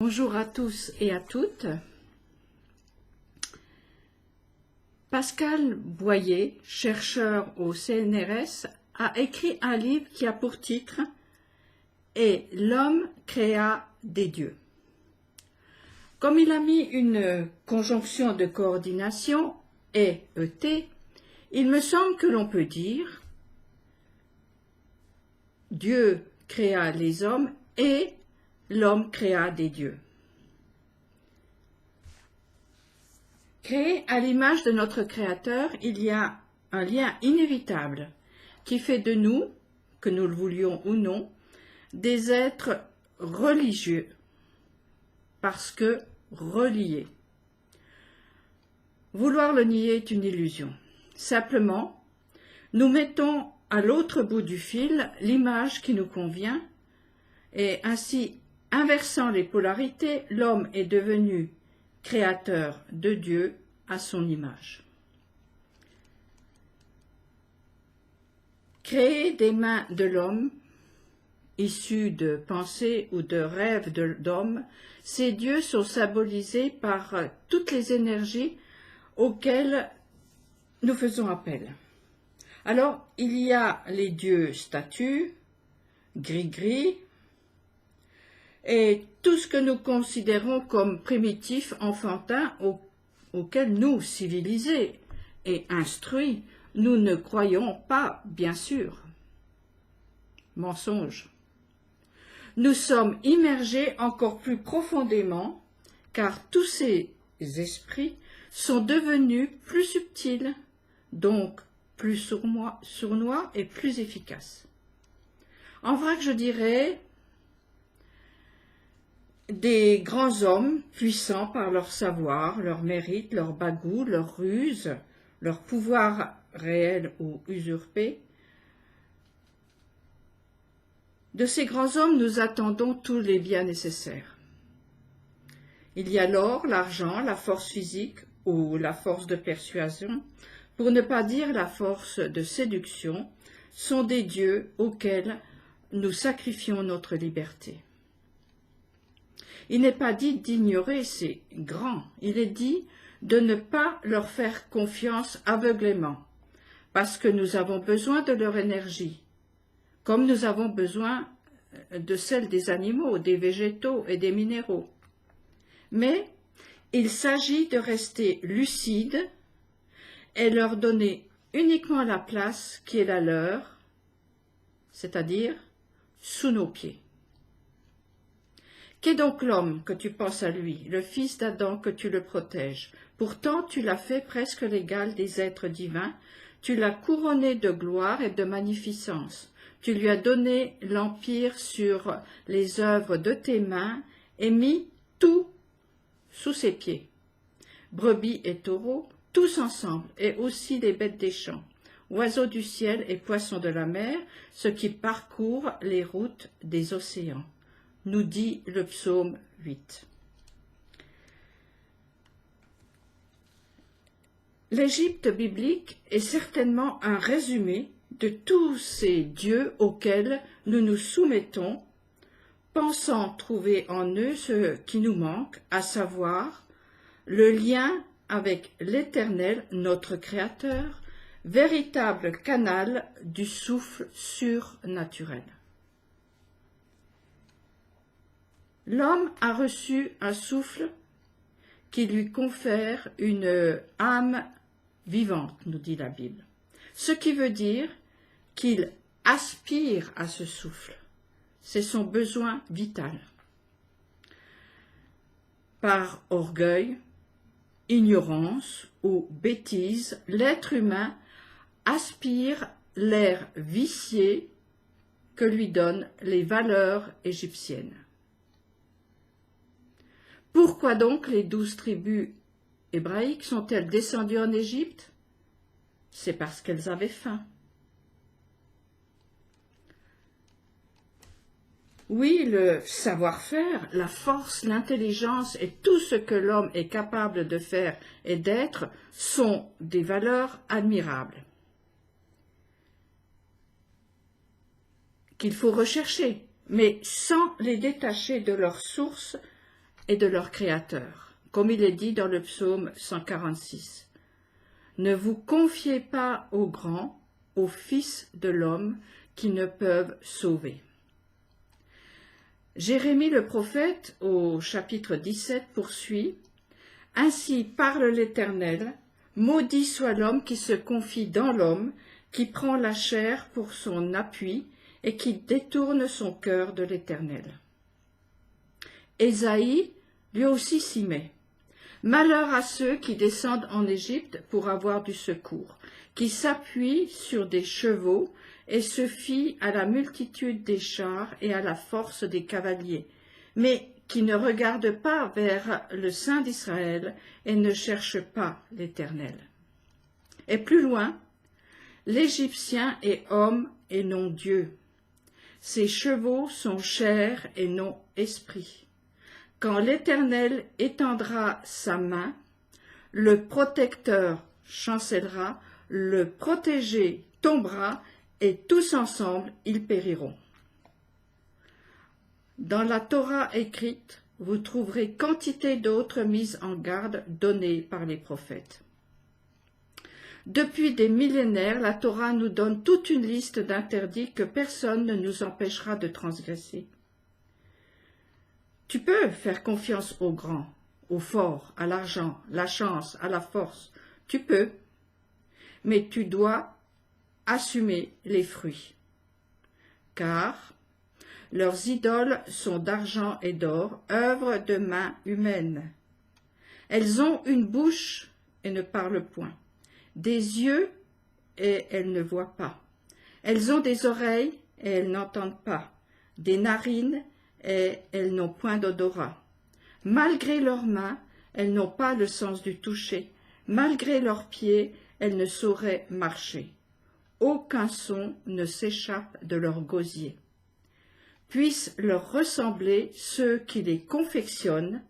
Bonjour à tous et à toutes. Pascal Boyer, chercheur au CNRS, a écrit un livre qui a pour titre « Et l'homme créa des dieux ». Comme il a mis une conjonction de coordination « et » il me semble que l'on peut dire « Dieu créa les hommes et l'homme créa des dieux ». Créé à l'image de notre Créateur, il y a un lien inévitable qui fait de nous, que nous le voulions ou non, des êtres religieux, parce que reliés. Vouloir le nier est une illusion. Simplement, nous mettons à l'autre bout du fil l'image qui nous convient, et ainsi, inversant les polarités, l'homme est devenu créateur de Dieu à son image. Créé des mains de l'homme, issus de pensées ou de rêves d'hommes, ces dieux sont symbolisés par toutes les énergies auxquelles nous faisons appel. Alors, il y a les dieux statues, gris-gris, et tout ce que nous considérons comme primitif, enfantin, auquel nous, civilisés et instruits, nous ne croyons pas, bien sûr. Mensonge. Nous sommes immergés encore plus profondément, car tous ces esprits sont devenus plus subtils, donc plus sournois et plus efficaces. En vrai, je dirais des grands hommes puissants par leur savoir, leur mérite, leur bagout, leur ruse, leur pouvoir réel ou usurpé. De ces grands hommes, nous attendons tous les biens nécessaires. Il y a l'or, l'argent, la force physique ou la force de persuasion, pour ne pas dire la force de séduction, sont des dieux auxquels nous sacrifions notre liberté. Il n'est pas dit d'ignorer ces grands, il est dit de ne pas leur faire confiance aveuglément, parce que nous avons besoin de leur énergie, comme nous avons besoin de celle des animaux, des végétaux et des minéraux. Mais il s'agit de rester lucide et leur donner uniquement la place qui est la leur, c'est-à-dire sous nos pieds. Qu'est donc l'homme que tu penses à lui, le fils d'Adam que tu le protèges? Pourtant tu l'as fait presque l'égal des êtres divins, tu l'as couronné de gloire et de magnificence, tu lui as donné l'empire sur les œuvres de tes mains et mis tout sous ses pieds. Brebis et taureaux, tous ensemble, et aussi les bêtes des champs, oiseaux du ciel et poissons de la mer, ceux qui parcourent les routes des océans, nous dit le psaume 8. L'Égypte biblique est certainement un résumé de tous ces dieux auxquels nous nous soumettons, pensant trouver en eux ce qui nous manque, à savoir le lien avec l'Éternel, notre Créateur, véritable canal du souffle surnaturel. L'homme a reçu un souffle qui lui confère une âme vivante, nous dit la Bible. Ce qui veut dire qu'il aspire à ce souffle. C'est son besoin vital. Par orgueil, ignorance ou bêtise, l'être humain aspire l'air vicié que lui donnent les valeurs égyptiennes. Pourquoi donc les 12 tribus hébraïques sont-elles descendues en Égypte? C'est parce qu'elles avaient faim. Oui, le savoir-faire, la force, l'intelligence et tout ce que l'homme est capable de faire et d'être sont des valeurs admirables qu'il faut rechercher, mais sans les détacher de leur source et de leur Créateur, comme il est dit dans le psaume 146. Ne vous confiez pas aux grands, aux fils de l'homme qui ne peuvent sauver. Jérémie le prophète, au chapitre 17, poursuit « Ainsi parle l'Éternel, maudit soit l'homme qui se confie dans l'homme, qui prend la chair pour son appui et qui détourne son cœur de l'Éternel. » Ésaïe, lui aussi s'y met. « Malheur à ceux qui descendent en Égypte pour avoir du secours, qui s'appuient sur des chevaux et se fient à la multitude des chars et à la force des cavaliers, mais qui ne regardent pas vers le Saint d'Israël et ne cherchent pas l'Éternel. » Et plus loin, « L'Égyptien est homme et non Dieu. Ses chevaux sont chair et non esprit. Quand l'Éternel étendra sa main, le protecteur chancellera, le protégé tombera, et tous ensemble ils périront. » Dans la Torah écrite, vous trouverez quantité d'autres mises en garde données par les prophètes. Depuis des millénaires, la Torah nous donne toute une liste d'interdits que personne ne nous empêchera de transgresser. Tu peux faire confiance aux grands, aux forts, à l'argent, la chance, à la force. Tu peux, mais tu dois assumer les fruits. Car leurs idoles sont d'argent et d'or, œuvres de mains humaines. Elles ont une bouche et ne parlent point, des yeux et elles ne voient pas. Elles ont des oreilles et elles n'entendent pas, des narines et elles n'ont point d'odorat. Malgré leurs mains, elles n'ont pas le sens du toucher. Malgré leurs pieds, elles ne sauraient marcher. Aucun son ne s'échappe de leur gosier. Puissent leur ressembler ceux qui les confectionnent,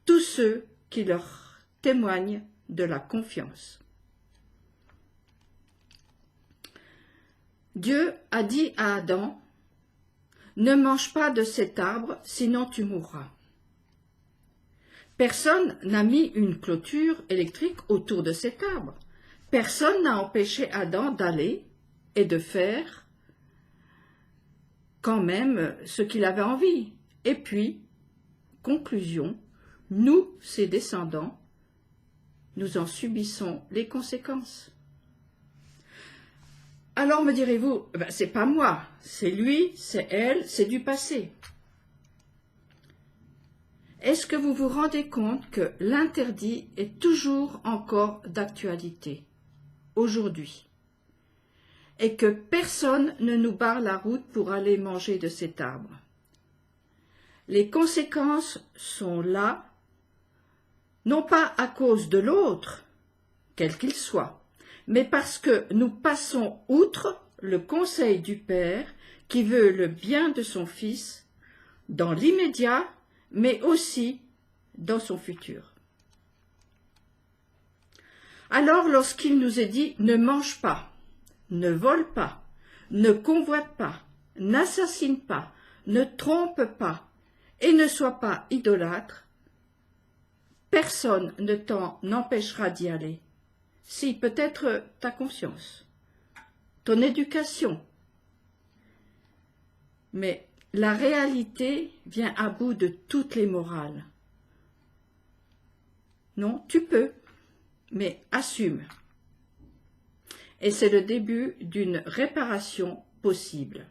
tous ceux qui leur témoignent de la confiance. Dieu a dit à Adam, « Ne mange pas de cet arbre, sinon tu mourras. » Personne n'a mis une clôture électrique autour de cet arbre. Personne n'a empêché Adam d'aller et de faire quand même ce qu'il avait envie. Et puis, conclusion, nous, ses descendants, nous en subissons les conséquences. Alors me direz-vous, c'est pas moi, c'est lui, c'est elle, c'est du passé. Est-ce que vous vous rendez compte que l'interdit est toujours encore d'actualité, aujourd'hui, et que personne ne nous barre la route pour aller manger de cet arbre? Les conséquences sont là, non pas à cause de l'autre, quel qu'il soit, mais parce que nous passons outre le conseil du Père qui veut le bien de son Fils dans l'immédiat, mais aussi dans son futur. Alors, lorsqu'il nous est dit « ne mange pas, ne vole pas, ne convoite pas, n'assassine pas, ne trompe pas et ne sois pas idolâtre », personne ne t'en empêchera d'y aller. Si, peut-être ta conscience, ton éducation. Mais la réalité vient à bout de toutes les morales. Non, tu peux, mais assume. Et c'est le début d'une réparation possible.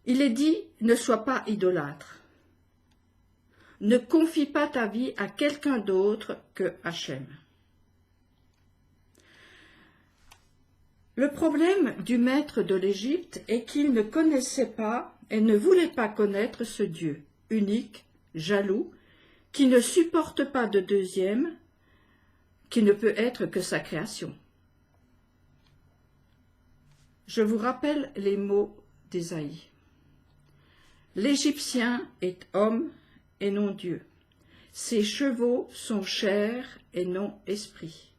Il est dit, ne sois pas idolâtre. Ne confie pas ta vie à quelqu'un d'autre que Hachem. Le problème du maître de l'Égypte est qu'il ne connaissait pas et ne voulait pas connaître ce Dieu, unique, jaloux, qui ne supporte pas de deuxième, qui ne peut être que sa création. Je vous rappelle les mots d'Ésaïe. L'Égyptien est homme et non Dieu. Ses chevaux sont chair et non esprit.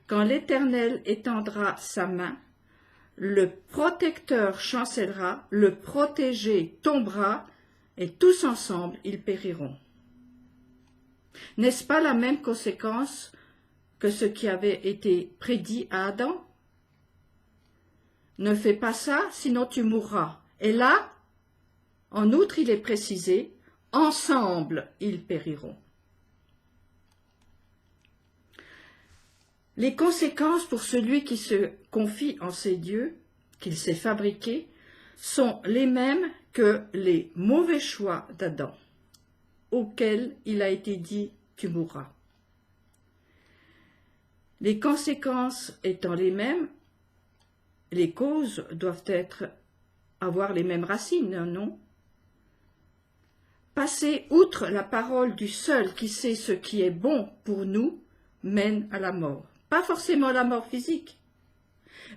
Quand l'Éternel étendra sa main, le protecteur chancellera, le protégé tombera, et tous ensemble ils périront. N'est-ce pas la même conséquence que ce qui avait été prédit à Adam? Ne fais pas ça, sinon tu mourras. Et là, en outre, il est précisé, ensemble ils périront. Les conséquences pour celui qui se confie en ces dieux, qu'il s'est fabriqués, sont les mêmes que les mauvais choix d'Adam, auxquels il a été dit « tu mourras ». Les conséquences étant les mêmes, les causes doivent avoir les mêmes racines, non? Passer outre la parole du seul qui sait ce qui est bon pour nous mène à la mort. Pas forcément la mort physique,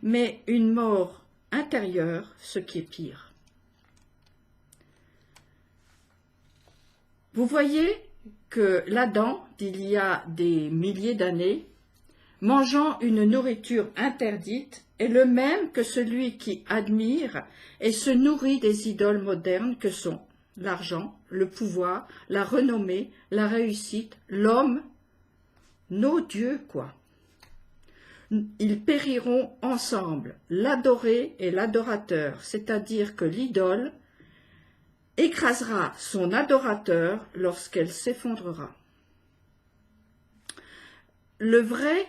mais une mort intérieure, ce qui est pire. Vous voyez que l'Adam d'il y a des milliers d'années, mangeant une nourriture interdite, est le même que celui qui admire et se nourrit des idoles modernes que sont l'argent, le pouvoir, la renommée, la réussite, l'homme, nos dieux, quoi. Ils périront ensemble, l'adoré et l'adorateur, c'est-à-dire que l'idole écrasera son adorateur lorsqu'elle s'effondrera. Le vrai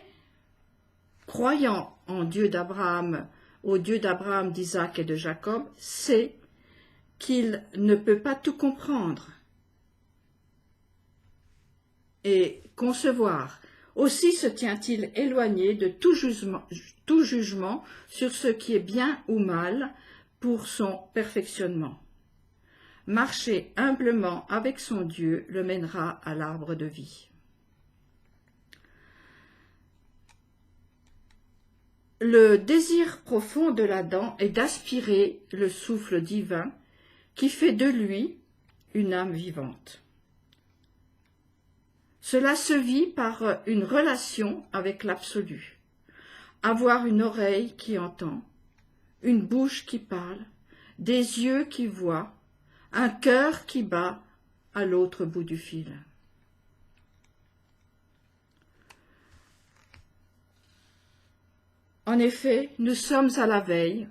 croyant en Dieu d'Abraham, au Dieu d'Abraham, d'Isaac et de Jacob, sait qu'il ne peut pas tout comprendre et concevoir. Aussi se tient-il éloigné de tout jugement sur ce qui est bien ou mal pour son perfectionnement. Marcher humblement avec son Dieu le mènera à l'arbre de vie. Le désir profond de l'Adam est d'aspirer le souffle divin qui fait de lui une âme vivante. Cela se vit par une relation avec l'absolu. Avoir une oreille qui entend, une bouche qui parle, des yeux qui voient, un cœur qui bat à l'autre bout du fil. En effet, nous sommes à la veille,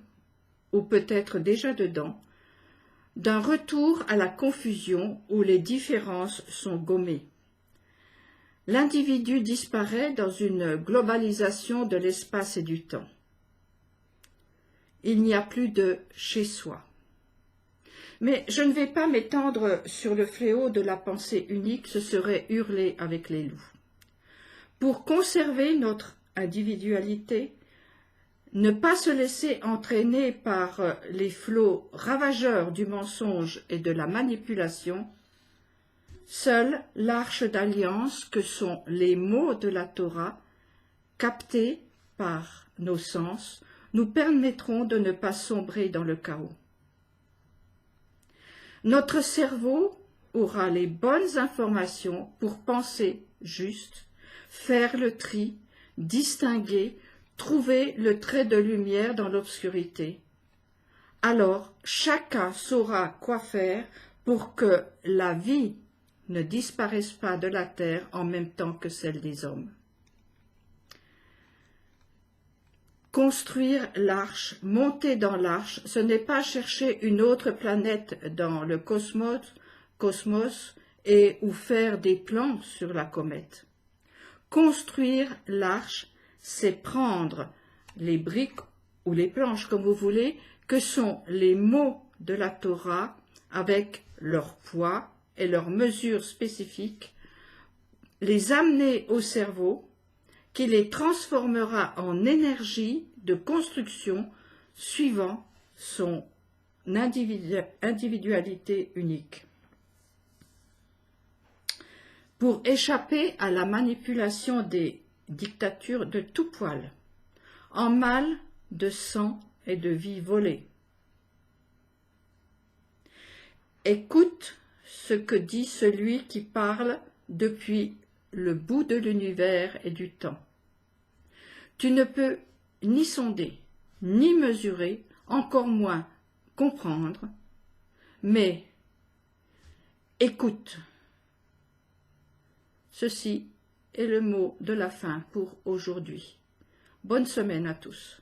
ou peut-être déjà dedans, d'un retour à la confusion où les différences sont gommées. L'individu disparaît dans une globalisation de l'espace et du temps. Il n'y a plus de chez-soi. Mais je ne vais pas m'étendre sur le fléau de la pensée unique, ce serait hurler avec les loups. Pour conserver notre individualité, ne pas se laisser entraîner par les flots ravageurs du mensonge et de la manipulation, seule l'arche d'alliance que sont les mots de la Torah, captés par nos sens, nous permettront de ne pas sombrer dans le chaos. Notre cerveau aura les bonnes informations pour penser juste, faire le tri, distinguer, trouver le trait de lumière dans l'obscurité. Alors, chacun saura quoi faire pour que la vie ne disparaisse pas de la terre en même temps que celle des hommes. Construire l'arche, monter dans l'arche, ce n'est pas chercher une autre planète dans le cosmos et ou faire des plans sur la comète. Construire l'arche, c'est prendre les briques ou les planches, comme vous voulez, que sont les mots de la Torah avec leur poids et leurs mesures spécifiques, les amener au cerveau, qui les transformera en énergie de construction suivant son individualité unique. Pour échapper à la manipulation des dictatures de tout poil, en mal de sang et de vie volée. Écoute ce que dit celui qui parle depuis le bout de l'univers et du temps. Tu ne peux ni sonder, ni mesurer, encore moins comprendre, mais écoute. Ceci est le mot de la fin pour aujourd'hui. Bonne semaine à tous.